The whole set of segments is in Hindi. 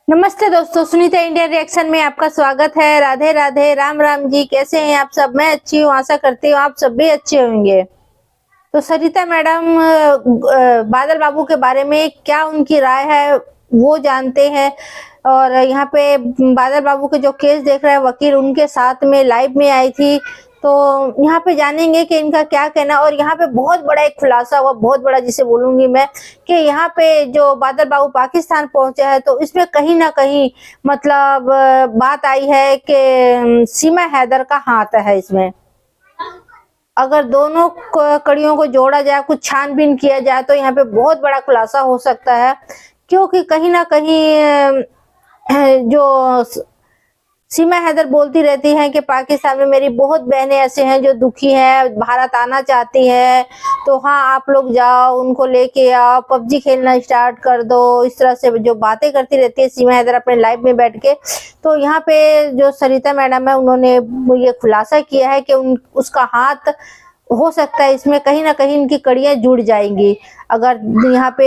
नमस्ते दोस्तों, सुनीता इंडिया रिएक्शन में आपका स्वागत है। राधे राधे, राम राम जी। कैसे हैं आप सब? मैं अच्छी हूँ, आशा करती हूँ आप सब भी अच्छे होंगे। तो सरिता मैडम, बादल बाबू के बारे में क्या उनकी राय है वो जानते हैं। और यहाँ पे बादल बाबू के जो केस देख रहे हैं वकील, उनके साथ में लाइव में आई थी। तो यहाँ पे जानेंगे कि इनका क्या कहना। और यहाँ पे बहुत बड़ा एक खुलासा हुआ, बहुत बड़ा जिसे बोलूंगी मैं, कि यहाँ पे जो बादल बाबू पाकिस्तान पहुंचे हैं तो इसमें कहीं ना कहीं मतलब बात आई है कि सीमा हैदर का हाथ है इसमें। अगर दोनों कड़ियों को जोड़ा जाए, कुछ छानबीन किया जाए तो यहाँ पे बहुत बड़ा खुलासा हो सकता है। क्योंकि कहीं ना कहीं जो सीमा हैदर बोलती रहती हैं कि पाकिस्तान में मेरी बहुत बहनें ऐसे हैं जो दुखी हैं, भारत आना चाहती हैं, तो हाँ आप लोग जाओ, उनको लेके आओ, पबजी खेलना स्टार्ट कर दो। इस तरह से जो बातें करती रहती है सीमा हैदर अपने लाइव में बैठ के। तो यहाँ पे जो सरिता मैडम है उन्होंने ये खुलासा किया है कि उसका हाथ हो सकता है इसमें, कहीं ना कहीं इनकी कड़ियां जुड़ जाएंगी अगर यहाँ पे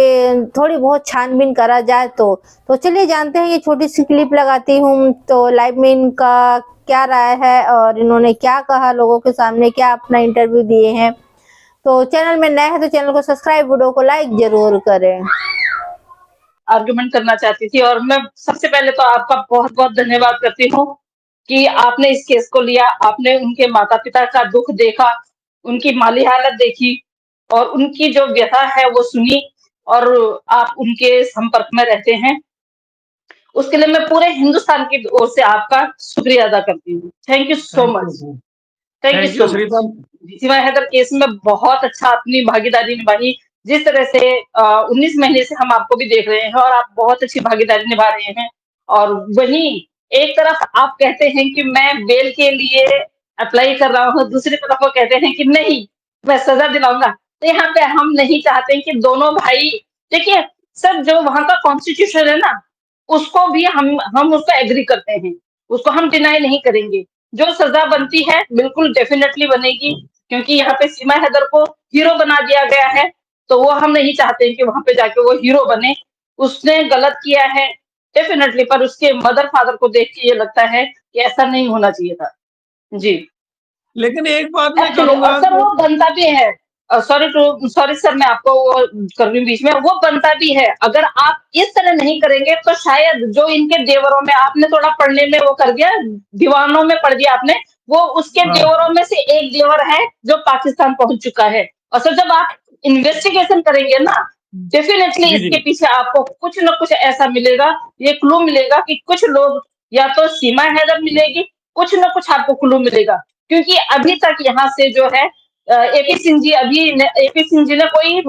थोड़ी बहुत छानबीन करा जाए तो चलिए जानते हैं। ये छोटी सी क्लिप लगाती हूँ तो लाइव में इनका क्या राय है और इन्होंने क्या कहा लोगों के सामने, क्या अपना इंटरव्यू दिए हैं। तो चैनल में नए हैं तो चैनल को सब्सक्राइब, वीडियो को लाइक जरूर करें। आर्गुमेंट करना चाहती थी और मैं सबसे पहले तो आपका बहुत बहुत धन्यवाद करती हूँ कि आपने इस केस को लिया। आपने उनके माता पिता का दुख देखा, उनकी माली हालत देखी और उनकी जो व्यथा है वो सुनी और आप उनके संपर्क में रहते हैं। उसके लिए मैं पूरे हिंदुस्तान की ओर से आपका शुक्रिया अदा करती हूँ। Thank you so much. Thank you so Sarita. Much. Seema Haider case में बहुत अच्छा अपनी भागीदारी निभाई। जिस तरह से 19 महीने से हम आपको भी देख रहे हैं और आप बहुत अच्छी भागीदारी निभा रहे हैं। और वहीं एक तरफ आप कहते हैं कि मैं बेल के लिए अप्लाई कर रहा हूँ, दूसरी तरफ वो कहते हैं कि नहीं मैं सजा दिलाऊंगा। तो यहाँ पे हम नहीं चाहते कि दोनों भाई, देखिए सर, जो वहां का कॉन्स्टिट्यूशन है ना, उसको भी हम उसको एग्री करते हैं, उसको हम डिनाई नहीं करेंगे। जो सजा बनती है बिल्कुल डेफिनेटली बनेगी, क्योंकि यहाँ पे सीमा हैदर को हीरो बना दिया गया है। तो वो हम नहीं चाहते कि वहां पे जाके वो हीरो बने। उसने गलत किया है डेफिनेटली, पर उसके मदर फादर को देख के ये लगता है कि ऐसा नहीं होना चाहिए था। जी लेकिन एक बात मैं एक्चुअली, करूंगा और सर वो बनता भी है। सॉरी सर, मैं आपको वो कर रही हूँ बीच में, वो बनता भी है। अगर आप इस तरह नहीं करेंगे तो शायद जो इनके देवरों में आपने थोड़ा पढ़ने में वो कर दिया, दीवानों में पढ़ दिया आपने, वो उसके देवरों में से एक देवर है जो पाकिस्तान पहुंच चुका है। और सर जब आप इन्वेस्टिगेशन करेंगे ना, डेफिनेटली इसके पीछे आपको कुछ न कुछ ऐसा मिलेगा, ये क्लू मिलेगा कि कुछ लोग, या तो सीमा हैदर मिलेगी, कुछ न कुछ आपको क्लू मिलेगा। क्योंकि अभी तक यहाँ से जो है एपी सिंह जी, एपी सिंह जी ने कोई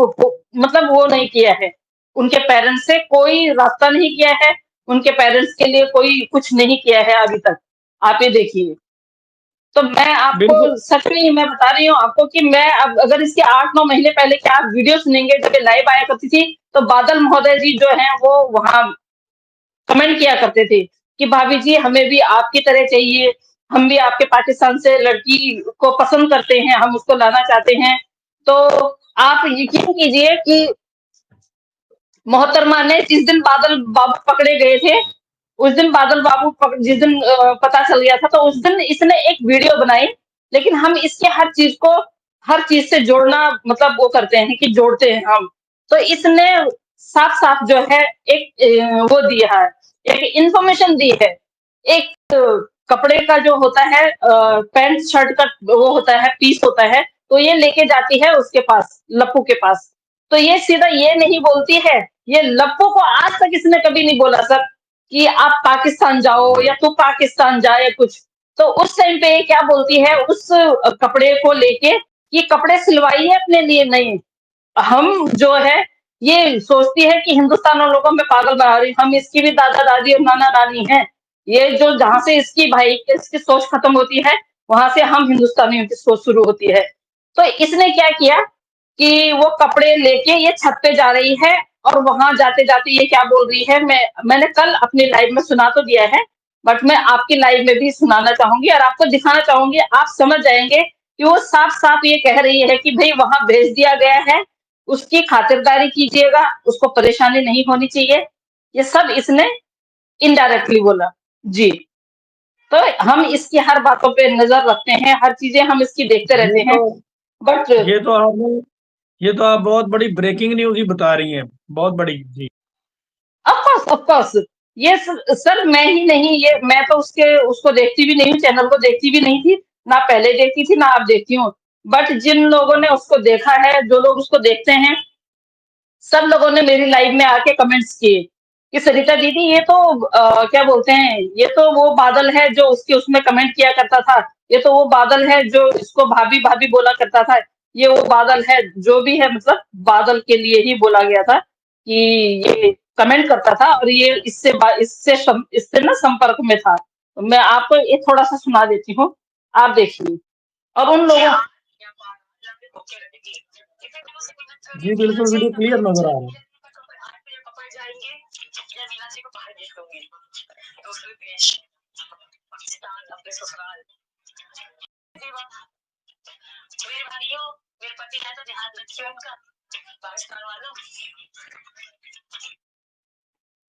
मतलब वो नहीं किया है, उनके पेरेंट्स से कोई रास्ता नहीं किया है, उनके पेरेंट्स के लिए कोई कुछ नहीं किया है अभी तक। आप ये देखिए। तो मैं आपको सच में मैं बता रही हूँ आपको कि मैं अब अगर इसके 8-9 महीने पहले के आप वीडियो सुनेंगे जब ये लाइव आया करती थी, तो बादल महोदय जी जो हैं वो वहां कमेंट किया करते थे कि भाभी जी हमें भी आपकी तरह चाहिए, हम भी आपके पाकिस्तान से लड़की को पसंद करते हैं, हम उसको लाना चाहते हैं। तो आप यकीन कीजिए कि मोहतरमा ने जिस दिन बादल बाबू पकड़े गए थे, उस दिन बादल बाबू जिस दिन पता चल गया था, तो उस दिन इसने एक वीडियो बनाई। लेकिन हम इसके हर चीज से जोड़ना मतलब वो करते हैं कि जोड़ते हैं हम। तो इसने साफ साफ जो है एक वो दिया है, एक इंफॉर्मेशन दी है। एक कपड़े का जो होता है पैंट शर्ट का वो होता है, पीस होता है, तो ये लेके जाती है उसके पास, लप्पू के पास। तो ये सीधा ये नहीं बोलती है, ये लप्पू को आज तक इसने कभी नहीं बोला सर कि आप पाकिस्तान जाओ या तू पाकिस्तान जा या कुछ। तो उस टाइम पे ये क्या बोलती है उस कपड़े को लेके, ये कपड़े सिलवाई है अपने लिए नहीं, हम जो है ये सोचती है कि हिंदुस्तान वालों को मैं पागल बना रही हूँ, हम इसकी भी दादा दादी और नाना नानी हैं। ये जो जहां से इसकी भाई इसकी सोच खत्म होती है, वहां से हम हिंदुस्तानियों की सोच शुरू होती है। तो इसने क्या किया कि वो कपड़े लेके ये छत पे जा रही है और वहां जाते जाते ये क्या बोल रही है, मैंने कल अपनी लाइव में सुना तो दिया है, बट मैं आपकी लाइव में भी सुनाना चाहूंगी और आपको दिखाना चाहूंगी, आप समझ जाएंगे कि वो साफ साफ ये कह रही है कि भाई वहां भेज दिया गया है, उसकी खातिरदारी कीजिएगा, उसको परेशानी नहीं होनी चाहिए। ये सब इसने इनडायरेक्टली बोला। जी, तो हम इसकी हर बातों पे नजर रखते हैं, हर चीजें हम इसकी देखते रहते ये हैं, तो बट ये तो आपने ये तो आप बहुत बड़ी ब्रेकिंग न्यूज ही बता रही हैं, बहुत बड़ी जी। ऑफ कोर्स ये सर मैं ही नहीं, ये मैं तो उसको देखती भी नहीं हूँ, चैनल को देखती भी नहीं थी, ना पहले देखती थी ना अब देखती हूँ। बट जिन लोगों ने उसको देखा है, जो लोग उसको देखते हैं, सब लोगों ने मेरी लाइव में आके कमेंट्स किए कि सरिता दीदी ये तो क्या बोलते हैं, ये तो वो बादल है जो उसके उसमें कमेंट किया करता था, ये तो वो बादल है जो इसको भाभी भाभी बोला करता था, ये वो बादल है जो भी है, मतलब बादल के लिए ही बोला गया था कि ये कमेंट करता था और ये इससे ना संपर्क में था। तो मैं आपको ये थोड़ा सा सुना देती हूँ, आप देखिए। और उन लोगों जी बिल्कुल, वीडियो क्लियर नजर आ रहा है।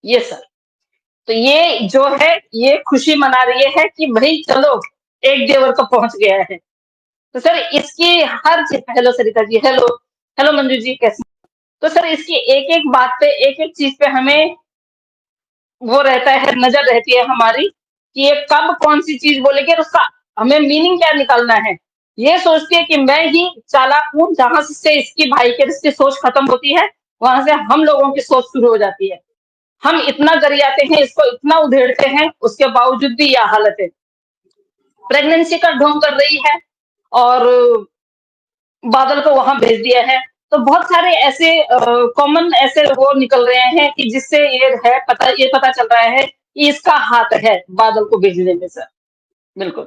ये सर, तो ये जो है ये खुशी मना रही है कि भाई चलो एक देवर तो पहुंच गया है। तो सर इसकी हर चीज, hello Sarita ji, hello hello Manju ji, कैसे? तो सर इसकी एक एक बात पे, एक एक चीज पे हमें वो रहता है, नजर रहती है हमारी कि ये कब कौन सी चीज बोलेगी और उसका हमें मीनिंग क्या निकालना है। ये सोचती है कि मैं ही चालाक हूं, जहां से इसकी भाई के रिश्ते सोच खत्म होती है, वहां से हम लोगों की सोच शुरू हो जाती है। हम इतना गरियाते हैं, इसको इतना उधेड़ते हैं, उसके बावजूद भी यह हालत है। प्रेगनेंसी का ढोंग कर रही है और बादल को वहां भेज दिया है। तो बहुत सारे ऐसे कॉमन ऐसे वो निकल रहे हैं कि जिससे ये पता चल रहा है कि इसका हाथ है बादल को भेजने में सर। बिल्कुल।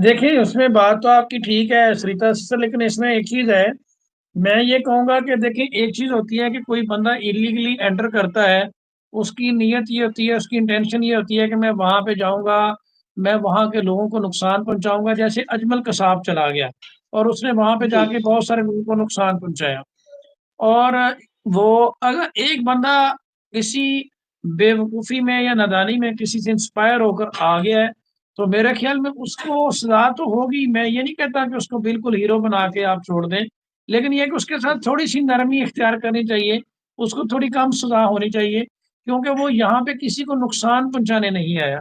देखिए, उसमें बात तो आपकी ठीक है श्रीता सर, लेकिन इसमें एक चीज है। मैं ये कहूंगा कि देखिए, एक चीज होती है कि कोई बंदा इलीगली एंटर करता है, उसकी नीयत ये होती है, उसकी इंटेंशन ये होती है कि मैं वहां पे जाऊंगा, मैं वहां के लोगों को नुकसान पहुंचाऊंगा। जैसे अजमल कसाब चला गया और उसने वहां पे जी जाके बहुत सारे लोगों को नुकसान पहुंचाया। और वो अगर एक बंदा किसी बेवकूफी में या नादानी में किसी से इंस्पायर होकर आ गया है, तो मेरे ख्याल में उसको सजा तो होगी। मैं ये नहीं कहता कि उसको बिल्कुल हीरो बना के आप छोड़ दें, लेकिन ये कि उसके साथ थोड़ी सी नरमी इख्तियार करनी चाहिए, उसको थोड़ी कम सजा होनी चाहिए, क्योंकि वो यहाँ पे किसी को नुकसान पहुंचाने नहीं आया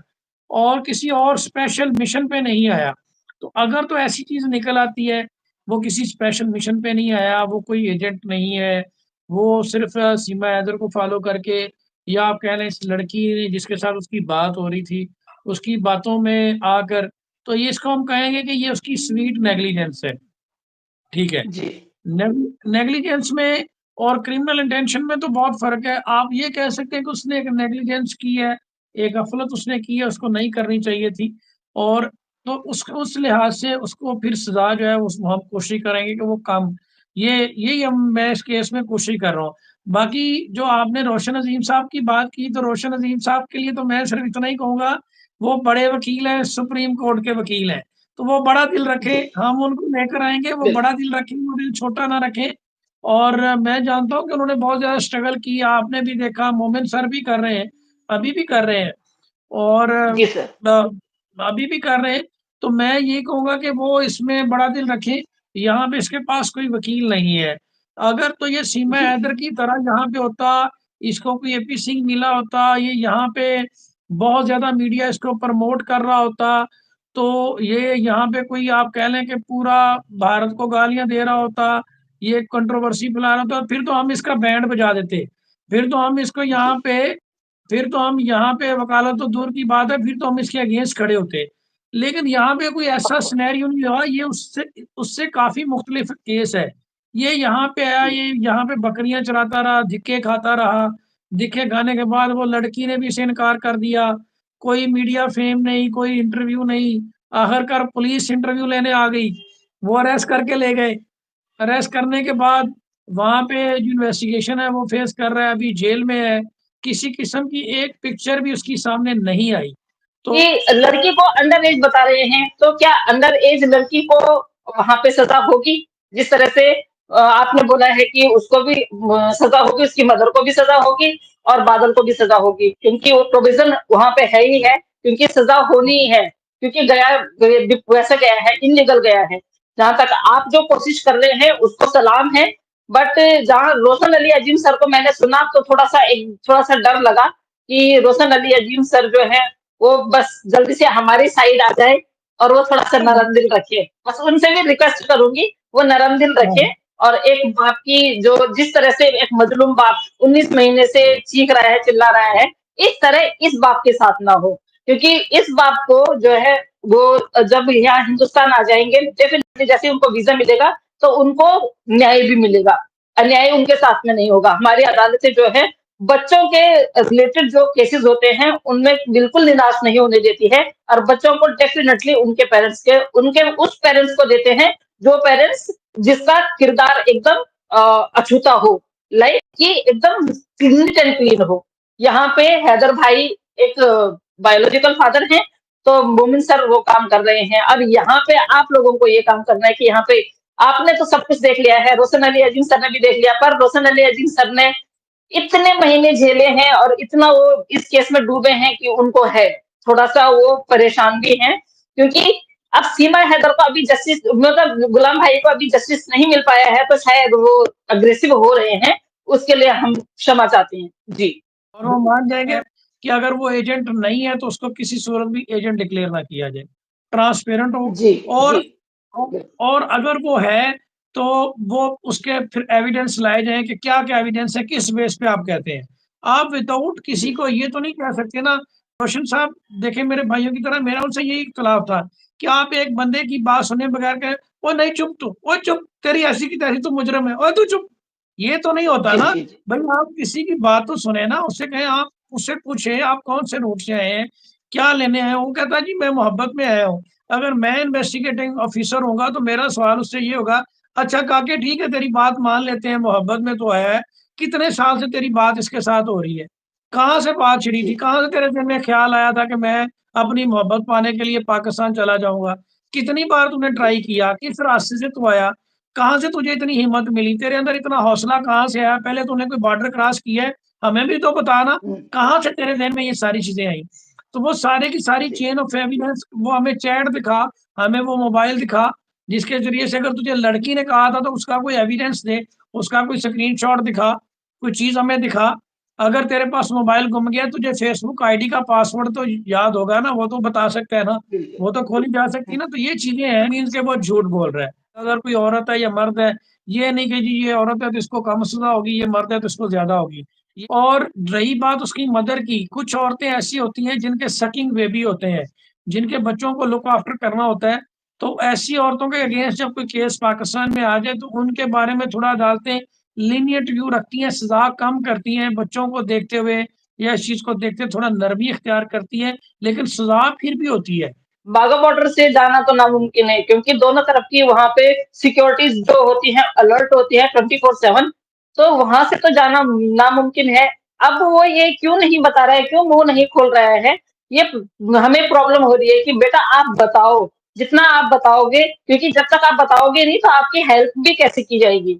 और किसी और स्पेशल मिशन पे नहीं आया। तो अगर तो ऐसी चीज निकल आती है, वो किसी स्पेशल मिशन पे नहीं आया, वो कोई एजेंट नहीं है, वो सिर्फ सीमा हैदर को फॉलो करके, या आप कह लें इस लड़की जिसके साथ उसकी बात हो रही थी उसकी बातों में आकर, तो ये इसको हम कहेंगे कि ये उसकी स्वीट नेग्लिजेंस है। ठीक है। जी नेग्लिजेंस में और क्रिमिनल इंटेंशन में तो बहुत फर्क है। आप ये कह सकते हैं कि उसने एक नेग्लिजेंस की है, एक गफलत उसने की है, उसको नहीं करनी चाहिए थी। और तो उस लिहाज से उसको फिर सजा जो है उस हम कोशिश करेंगे कि वो कम, ये यही हम मैं इस केस में कोशिश कर रहा हूँ। बाकी जो आपने रोशन अजीम साहब की बात की, तो रोशन अजीम साहब के लिए तो मैं सिर्फ इतना ही कहूंगा, वो बड़े वकील हैं, सुप्रीम कोर्ट के वकील हैं, तो वो बड़ा दिल रखे, जी हम उनको लेकर आएंगे, वो बिल्कुल। बड़ा दिल रखें, वो दिल छोटा ना रखें। और मैं जानता हूँ कि उन्होंने बहुत ज्यादा स्ट्रगल किया, आपने भी देखा, मोमिन सर भी कर रहे हैं, अभी भी कर रहे हैं, और जी सर। अभी भी कर रहे हैं। तो मैं ये कहूंगा कि वो इसमें बड़ा दिल रखें। यहाँ पे इसके पास कोई वकील नहीं है। अगर तो ये सीमा जी हैदर की तरह यहाँ पे होता, इसको कोई एपी सिंह मिला होता, ये यहाँ पे बहुत ज्यादा मीडिया इसको प्रमोट कर रहा होता, तो ये यहाँ पे कोई आप कह लें कि पूरा भारत को गालियां दे रहा होता, ये कंट्रोवर्सी फैला रहा होता, फिर तो हम इसका बैंड बजा देते। फिर तो हम इसको यहाँ जी पे फिर तो हम यहाँ पे वकालत तो दूर की बात है, फिर तो हम इसके अगेंस्ट खड़े होते। लेकिन यहाँ पे कोई ऐसा ऑफ सिनेरियो नहीं हुआ, ये उससे उससे काफी मुख्तलिफ केस है। ये यहाँ पे आया, ये यहाँ पे बकरियां चराता रहा, धिक्के खाता रहा, धिक्के खाने के बाद वो लड़की ने भी इसे इनकार कर दिया, कोई मीडिया फेम नहीं, कोई इंटरव्यू नहीं। आखिरकार पुलिस इंटरव्यू लेने आ गई, वो अरेस्ट करके ले गए। अरेस्ट करने के बाद वहां पे जो इन्वेस्टिगेशन है वो फेस कर रहा है, अभी जेल में है, किसी किस्म की एक पिक्चर भी उसकी सामने नहीं आई। तो कि लड़की को अंडर एज बता रहे हैं, तो क्या अंडर एज लड़की को वहां पे सजा होगी? जिस तरह से आपने बोला है कि उसको भी सजा होगी, उसकी मदर को भी सजा होगी, और बादल को भी सजा होगी, क्योंकि वो प्रोविजन वहां पे है ही है, क्योंकि सजा होनी ही है, क्योंकि वैसे गया है, इनलीगल गया है। जहां तक आप जो कोशिश कर रहे हैं उसको सलाम है, बट जहां रोशन अली अजीम सर को मैंने सुना तो थोड़ा सा डर लगा कि रोशन अली अजीम सर जो है वो बस जल्दी से हमारी साइड आ जाए और वो थोड़ा सा नरम दिल रखे। बस उनसे भी रिक्वेस्ट करूंगी वो नरम दिल रखे, और एक बाप की जो जिस तरह से एक मजलूम बाप 19 महीने से चीख रहा है, चिल्ला रहा है, इस तरह इस बाप के साथ ना हो, क्योंकि इस बाप को जो है वो जब यहाँ हिंदुस्तान आ जाएंगे, डेफिनेटली जैसे उनको वीजा मिलेगा तो उनको न्याय भी मिलेगा, अन्याय उनके साथ में नहीं होगा। हमारी अदालतें जो है बच्चों के रिलेटेड जो केसेस होते हैं उनमें बिल्कुल निराश नहीं होने देती है, और बच्चों को डेफिनेटली उनके उस पेरेंट्स को देते हैं जो पेरेंट्स जिसका किरदार एकदम अछूता हो, लाइक कि एकदम नीट एंड क्लीन हो। यहाँ पे हैदर भाई एक बायोलॉजिकल फादर हैं, तो मोमिन सर वो काम कर रहे हैं। अब यहाँ पे आप लोगों को ये काम करना है कि यहाँ पे आपने तो सब कुछ देख लिया है, रोशन अली अजीम सर ने भी देख लिया, पर रोशन अली अजीम सर ने इतने महीने झेले हैं और इतना वो इस केस में डूबे हैं कि उनको है थोड़ा सा वो परेशान भी हैं, क्योंकि अब सीमा हैदर को अभी जस्टिस, मतलब गुलाम भाई को अभी जस्टिस नहीं मिल पाया है, तो शायद वो अग्रेसिव हो रहे हैं, उसके लिए हम क्षमा चाहते हैं जी। और वो मान जाएंगे कि अगर वो एजेंट नहीं है तो उसको किसी सूरत भी एजेंट डिक्लेयर ना किया जाए, ट्रांसपेरेंट हो। जी और जी और अगर वो है तो वो उसके फिर एविडेंस लाए जाएं कि क्या क्या एविडेंस है, किस बेस पे आप कहते हैं। आप विदाउट किसी को ये तो नहीं कह सकते ना। रोशन साहब देखें, मेरे भाइयों की तरह मेरा उनसे यही इख्तलाफ था कि आप एक बंदे की बात सुने बगैर कहे वो नहीं चुप, तू वो चुप, तेरी ऐसी की तैसी, तू मुजरम है, और तू चुप। ये तो नहीं होता जी ना जी जी भाई। आप किसी की बात तो सुने ना, उससे कहें, आप उससे पूछे आप कौन से रूट से आए हैं, क्या लेने आए हैं। वो कहता है जी मैं मोहब्बत में आया हूँ। अगर मैं इन्वेस्टिगेटिंग ऑफिसर होगा तो मेरा सवाल उससे ये होगा, अच्छा काके ठीक है तेरी बात मान लेते हैं, मोहब्बत में तो आया है, कितने साल से तेरी बात इसके साथ हो रही है, कहाँ से बात छिड़ी थी, कहाँ से तेरे दिल में ख्याल आया था कि मैं अपनी मोहब्बत पाने के लिए पाकिस्तान चला जाऊंगा, कितनी बार तूने ट्राई किया, किस रास्ते से तू आया, कहाँ से तुझे इतनी हिम्मत मिली, तेरे अंदर इतना हौसला कहाँ से आया, पहले तूने कोई बॉर्डर क्रॉस किया है, हमें भी तो बताना, कहाँ से तेरे दिल में ये सारी चीजें आई। तो वो सारे की सारी जी चेन ऑफ एविडेंस, वो हमें चैट दिखा, हमें वो मोबाइल दिखा, जिसके जरिए से अगर तुझे लड़की ने कहा था तो उसका कोई एविडेंस दे, उसका कोई स्क्रीनशॉट दिखा, कोई चीज हमें दिखा। अगर तेरे पास मोबाइल गुम गया, तुझे फेसबुक आईडी का पासवर्ड तो याद होगा ना, वो तो बता सकता है ना, बिल्कुल। वो तो खोली जा सकती है ना। तो ये चीजें हैं मीन के वो झूठ बोल रहा है। अगर कोई औरत है या मर्द है, ये नहीं कि जी ये औरत है तो इसको कम सजा होगी, ये मर्द है तो इसको ज्यादा होगी। और रही बात उसकी मदर की, कुछ औरतें ऐसी होती हैं जिनके सकिंग बेबी होते हैं, जिनके बच्चों को लुक आफ्टर करना होता है, तो ऐसी औरतों के अगेंस्ट जब कोई केस पाकिस्तान में आ जाए तो उनके बारे में थोड़ा अदालतें लीनियंट व्यू रखती हैं, सजा कम करती हैं, बच्चों को देखते हुए या इस चीज को देखते थोड़ा नरमी इख्तियार करती है, लेकिन सजा फिर भी होती है। बाघा बॉर्डर से जाना तो नामुमकिन है, क्योंकि दोनों तरफ की वहां पे सिक्योरिटीज जो होती हैं अलर्ट होती है 24/7, तो वहां से तो जाना नामुमकिन है। अब वो ये क्यों नहीं बता रहा है, क्यों मुंह नहीं खोल रहा है, ये हमें प्रॉब्लम हो रही है कि बेटा आप बताओ, जितना आप बताओगे, क्योंकि जब तक आप बताओगे नहीं तो आपकी हेल्प भी कैसे की जाएगी।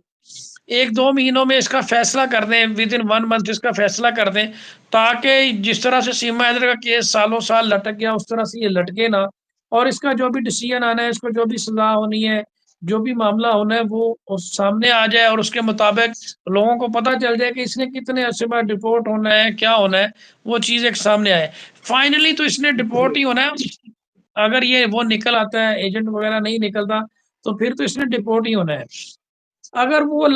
1-2 महीनों में इसका फैसला कर दें, विद इन 1 मंथ इसका फैसला कर दें, ताकि जिस तरह से सीमा हैदर का केस सालों साल लटक गया उस तरह से ये लटके ना, और इसका जो भी डिसीजन आना है, इसको जो भी सजा होनी है, जो भी मामला होना है, वो सामने आ जाए और उसके मुताबिक लोगों को पता चल जाए कि इसने कितने अर्से बाद डिपोर्ट होना है, क्या होना है, वो चीज़ एक सामने आए। फाइनली तो इसने डिपोर्ट ही होना है। अगर ये वो निकल आता है, एजेंट वगैरह नहीं निकलता, तो फिर तो इसने डिपोर्ट ही होना है। अगर वो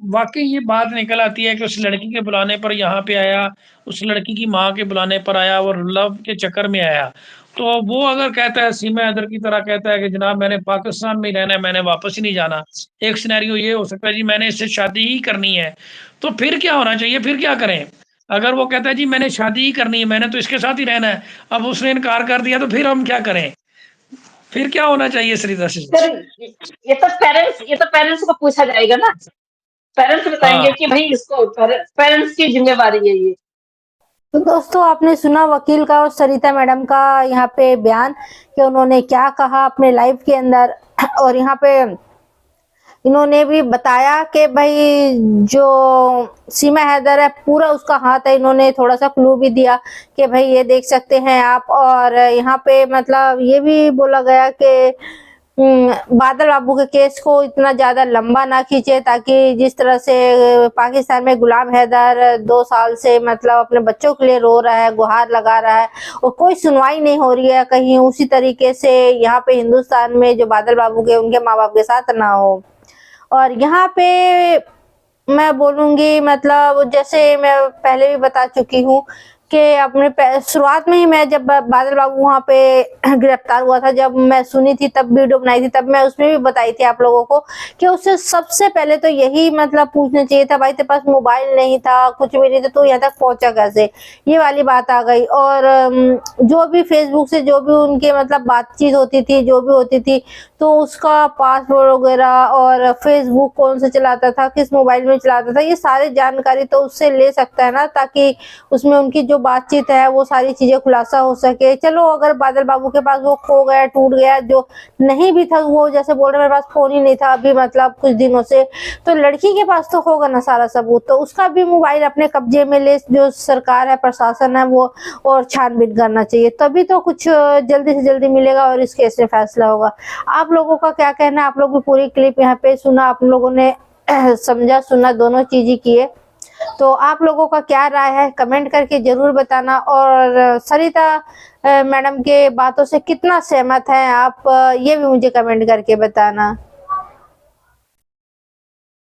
वाकई ये बात निकल आती है कि उस लड़की के बुलाने पर यहाँ पे आया, उस लड़की की माँ के बुलाने पर आया और लव के चक्कर में आया, तो वो अगर कहता है, सीमा हैदर की तरह कहता है कि जनाब मैंने पाकिस्तान में ही रहना है, मैंने वापस ही नहीं जाना, एक सिनेरियो ये हो सकता है जी मैंने इससे शादी ही करनी है, तो फिर क्या होना चाहिए, फिर क्या करें। अगर वो कहता है जी मैंने शादी ही करनी है, मैंने तो इसके साथ ही रहना है, अब उसने इनकार कर दिया, तो फिर हम क्या करें, फिर क्या होना चाहिए श्रीधर सिंह। फिर ये तो पेरेंट्स को पूछा जाएगा ना, पेरेंट्स बताएंगे हाँ, कि भाई इसको, पेरेंट्स की जिम्मेवारी है ये। तो दोस्तों आपने सुना वकील का और सरिता मैडम का यहाँ पे बयान कि उन्होंने क्या कहा अपने लाइफ के अंदर। और यहाँ पे इन्होंने भी बताया कि भाई जो सीमा हैदर है पूरा उसका हाथ है। इन्होंने थोड़ा सा क्लू भी दिया कि भाई ये देख सकते हैं आप। और यहाँ पे मतलब ये भी बोला गया कि बादल बाबू के केस को इतना ज्यादा लंबा ना खींचे, ताकि जिस तरह से पाकिस्तान में गुलाम हैदर 2 साल से मतलब अपने बच्चों के लिए रो रहा है, गुहार लगा रहा है और कोई सुनवाई नहीं हो रही है, कहीं उसी तरीके से यहाँ पे हिंदुस्तान में जो बादल बाबू के उनके माँ बाप के साथ ना हो। और यहाँ पे मैं बोलूंगी मतलब जैसे मैं पहले भी बता चुकी हूँ कि अपने शुरुआत में ही मैं जब बादल बाबू वहाँ पे गिरफ्तार हुआ था, जब मैं सुनी थी तब वीडियो बनाई थी, तब मैं उसमें भी बताई थी आप लोगों को कि उससे सबसे पहले तो यही मतलब पूछना चाहिए था, भाई तेरे पास मोबाइल नहीं था, कुछ भी नहीं था, तो यहाँ तक पहुंचा कैसे, ये वाली बात आ गई। और जो भी फेसबुक से जो भी उनके मतलब बातचीत होती थी, जो भी होती थी, तो उसका पासवर्ड वगैरह और फेसबुक कौन से चलाता था, किस मोबाइल में चलाता था, ये सारी जानकारी तो उससे ले सकता है ना, ताकि उसमें उनकी जो बातचीत है वो सारी चीजें खुलासा हो सके। चलो अगर बादल बाबू के पास वो खो गया, टूट गया, जो नहीं भी था, वो जैसे बोल रहे मेरे पास फोन ही नहीं था अभी मतलब कुछ दिनों से, तो लड़की के पास तो होगा ना सारा सबूत, तो उसका भी मोबाइल अपने कब्जे में ले जो सरकार है, प्रशासन है, वो और छानबीन करना चाहिए, तभी तो कुछ जल्दी से जल्दी मिलेगा और इस केस में फैसला होगा। आप लोगों का क्या कहना है? आप लोग भी पूरी क्लिप यहाँ पे सुना, आप लोगों ने समझा सुना, दोनों चीज ही किए, तो आप लोगों का क्या राय है कमेंट करके जरूर बताना। और सरिता मैडम के बातों से कितना सहमत है आप, ये भी मुझे कमेंट करके बताना।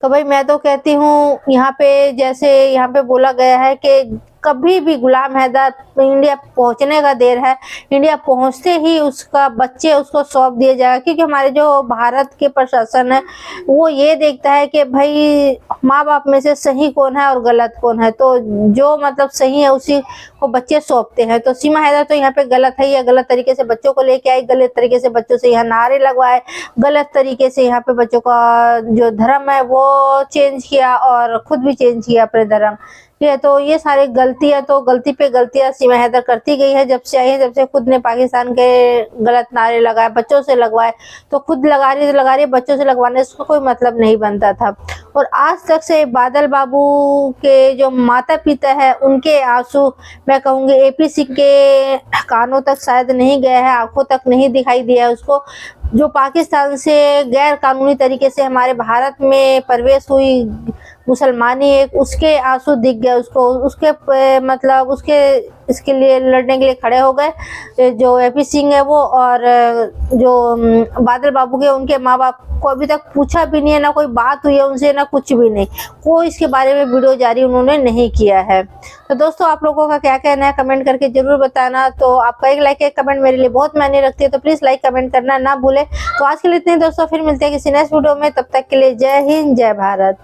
तो भाई मैं तो कहती हूँ यहाँ पे जैसे यहाँ पे बोला गया है कि कभी भी गुलाम हैदर इंडिया पहुंचने का देर है, इंडिया पहुंचते ही उसका बच्चे उसको सौंप दिया जाएगा, क्योंकि हमारे जो भारत के प्रशासन है वो ये देखता है कि भाई माँ बाप में से सही कौन है और गलत कौन है, तो जो मतलब सही है उसी को बच्चे सौंपते हैं। तो सीमा हैदर तो यहाँ पे गलत है, ये गलत तरीके से बच्चों को लेके आई, गलत तरीके से बच्चों से यहाँ नारे लगवाए, गलत तरीके से यहाँ पे बच्चों का जो धर्म है वो चेंज किया और खुद भी चेंज किया अपने धर्म। ये तो ये सारी गलतियां, तो गलती पे गलतियां सीमा हैदर करती गई है जब से आई है, जब से खुद ने पाकिस्तान के गलत नारे लगाए, बच्चों से लगवाए, तो खुद लगा रही बच्चों से लगवाने से कोई मतलब नहीं बनता था। और आज तक से बादल बाबू के जो माता पिता है उनके आंसू मैं कहूंगी एपी सिंह के कानों तक शायद नहीं गया है, आंखों तक नहीं दिखाई दिया है उसको। जो पाकिस्तान से गैर कानूनी तरीके से हमारे भारत में प्रवेश हुई मुसलमानी, एक उसके आंसू दिख गए उसको, उसके मतलब उसके इसके लिए लड़ने के लिए खड़े हो गए जो एपी सिंह है वो। और जो बादल बाबू के उनके माँ बाप को अभी तक पूछा भी नहीं है, ना कोई बात हुई है उनसे, ना कुछ भी नहीं, कोई इसके बारे में वीडियो जारी उन्होंने नहीं किया है। तो दोस्तों आप लोगों का क्या कहना है कमेंट करके जरूर बताना। तो आपका एक लाइक एक कमेंट मेरे लिए बहुत मायने रखती है, तो प्लीज लाइक कमेंट करना ना भूले। तो आज के लिए इतने दोस्तों, फिर मिलते हैं किसी नेक्स्ट वीडियो में, तब तक के लिए जय हिंद जय भारत।